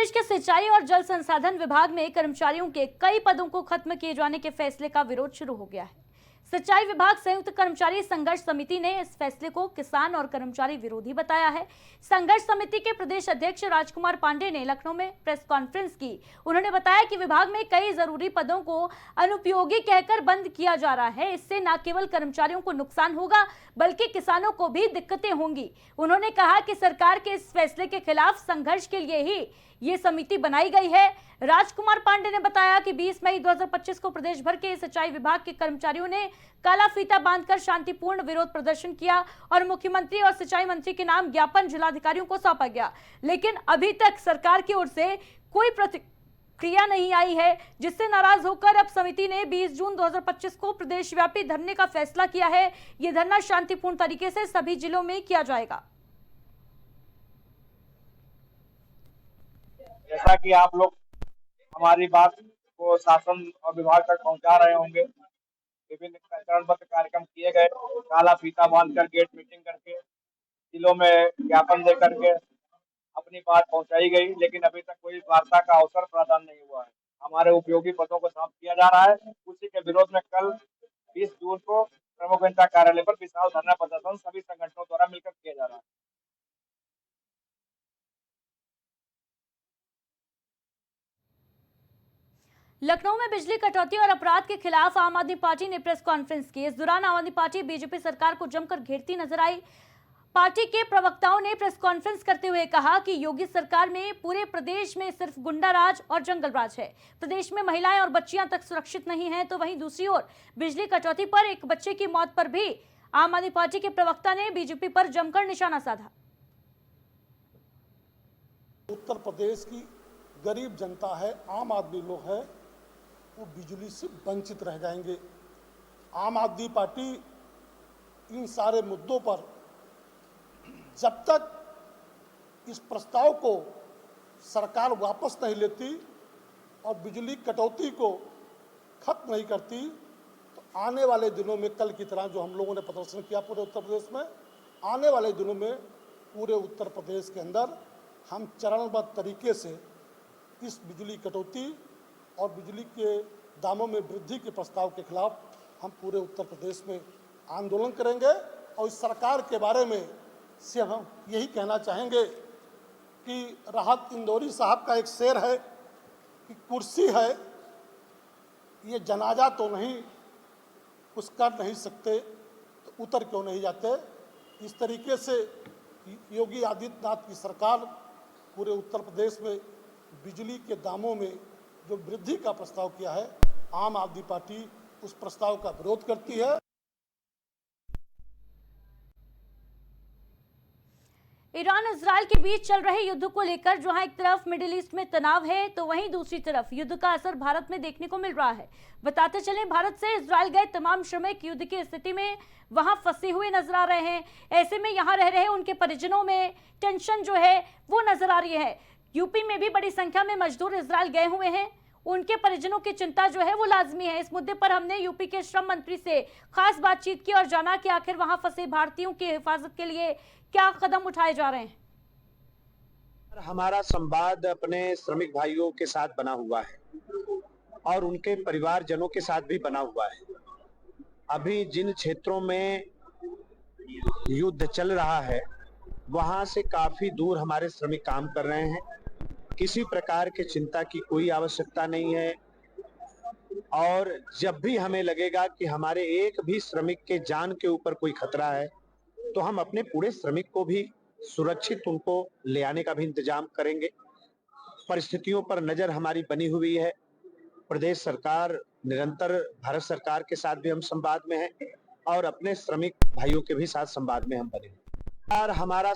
प्रदेश के सिंचाई और जल संसाधन विभाग में कर्मचारियों के कई पदों को खत्म किए जाने के फैसले का विरोध शुरू हो गया है। सिंचाई विभाग संयुक्त कर्मचारी संघर्ष समिति ने इस फैसले को किसान और कर्मचारी विरोधी बताया है। संघर्ष समिति के प्रदेश अध्यक्ष राजकुमार पांडे ने लखनऊ में प्रेस कॉन्फ्रेंस की। उन्होंने बताया कि विभाग में कई जरूरी पदों को अनुपयोगी कहकर बंद किया जा रहा है। इससे न केवल कर्मचारियों को नुकसान होगा बल्कि किसानों को भी दिक्कतें होंगी। उन्होंने कहा कि सरकार के इस फैसले के खिलाफ संघर्ष के लिए ही ये समिति बनाई गई है। राजकुमार पांडे ने बताया कि 20 मई 2025 को प्रदेश भर के सिंचाई विभाग के कर्मचारियों ने काला फीता बांधकर शांतिपूर्ण विरोध प्रदर्शन किया और मुख्यमंत्री और सिंचाई मंत्री के नाम ज्ञापन जिलाधिकारियों को सौंपा गया, लेकिन अभी तक सरकार की ओर से कोई प्रतिक्रिया नहीं आई है, जिससे नाराज होकर अब समिति ने 20 जून 2025 को प्रदेशव्यापी धरने का फैसला किया है। ये धरना शांतिपूर्ण तरीके से सभी जिलों में किया जाएगा। जैसा कि आप लोग हमारी बात को शासन और विभाग तक पहुंचा रहे होंगे, विभिन्न चरणबद्ध कार्यक्रम किए गए, काला फीता बांधकर गेट मीटिंग करके जिलों में ज्ञापन दे करके अपनी बात पहुंचाई गई, लेकिन अभी तक कोई वार्ता का अवसर प्रदान नहीं हुआ है। हमारे उपयोगी पदों को समाप्त किया जा रहा है। उसी के विरोध में कल 20 जून को प्रमुख जनता कार्यालय पर विशाल धरना प्रदर्शन सभी संगठनों द्वारा मिलकर किया जा रहा है। लखनऊ में बिजली कटौती और अपराध के खिलाफ आम आदमी पार्टी ने प्रेस कॉन्फ्रेंस की। इस दौरान आम आदमी पार्टी बीजेपी सरकार को जमकर घेरती नजर आई। पार्टी के प्रवक्ताओं ने प्रेस कॉन्फ्रेंस करते हुए कहा कि योगी सरकार में पूरे प्रदेश में सिर्फ गुंडा राज और जंगल राज है। प्रदेश में महिलाएं और बच्चियां तक सुरक्षित नहीं हैं, तो वहीं दूसरी ओर बिजली कटौती पर एक बच्चे की मौत पर भी आम आदमी पार्टी के प्रवक्ता ने बीजेपी पर जमकर निशाना साधा। उत्तर प्रदेश की गरीब जनता है, आम आदमी लोग है, वो बिजली से वंचित रह जाएंगे। आम आदमी पार्टी इन सारे मुद्दों पर जब तक इस प्रस्ताव को सरकार वापस नहीं लेती और बिजली कटौती को खत्म नहीं करती, तो आने वाले दिनों में कल की तरह जो हम लोगों ने प्रदर्शन किया पूरे उत्तर प्रदेश में, आने वाले दिनों में पूरे उत्तर प्रदेश के अंदर हम चरणबद्ध तरीके से इस बिजली कटौती और बिजली के दामों में वृद्धि के प्रस्ताव के खिलाफ हम पूरे उत्तर प्रदेश में आंदोलन करेंगे। और इस सरकार के बारे में से हम यही कहना चाहेंगे कि राहत इंदौरी साहब का एक शेर है कि कुर्सी है ये जनाजा तो नहीं, कुछ कर नहीं सकते तो उतर क्यों नहीं जाते। इस तरीके से योगी आदित्यनाथ की सरकार पूरे उत्तर प्रदेश में बिजली के दामों में जो वृद्धि का प्रस्ताव किया है, आम आदमी पार्टी उस प्रस्ताव का विरोध करती है। ईरान इजरायल के बीच चल रहे युद्ध को लेकर जहां एक तरफ मिडिल ईस्ट में तनाव है, तो वहीं दूसरी तरफ युद्ध का असर भारत में देखने को मिल रहा है। बताते चलें, भारत से इजरायल गए तमाम श्रमिक युद्ध की स्थिति में वहां फंसे हुए नजर आ रहे हैं। ऐसे में यहां रह रहे उनके परिजनों में टेंशन जो है वो नजर आ रही है। यूपी में भी बड़ी संख्या में मजदूर इजरायल गए हुए हैं, उनके परिजनों की चिंता जो है वो लाजमी है। इस मुद्दे पर हमने यूपी के श्रम मंत्री से खास बातचीत की और जाना कि आखिर वहां फंसे भारतीयों की हिफाजत के लिए क्या कदम उठाए जा रहे हैं। हमारा संवाद अपने श्रमिक भाइयों के साथ बना हुआ है और उनके परिवारजनों के साथ भी बना हुआ है। अभी जिन क्षेत्रों में युद्ध चल रहा है वहां से काफी दूर हमारे श्रमिक काम कर रहे हैं। किसी प्रकार की चिंता की कोई आवश्यकता नहीं है और जब भी हमें लगेगा कि हमारे एक भी श्रमिक के जान के ऊपर कोई खतरा है तो हम अपने पूरे श्रमिक को भी सुरक्षित उनको ले आने का भी इंतजाम करेंगे। परिस्थितियों पर नजर हमारी बनी हुई है। प्रदेश सरकार निरंतर भारत सरकार के साथ भी हम संवाद में हैं और अपने श्रमिक भाइयों के भी साथ संवाद में हम बने हैं। हमारा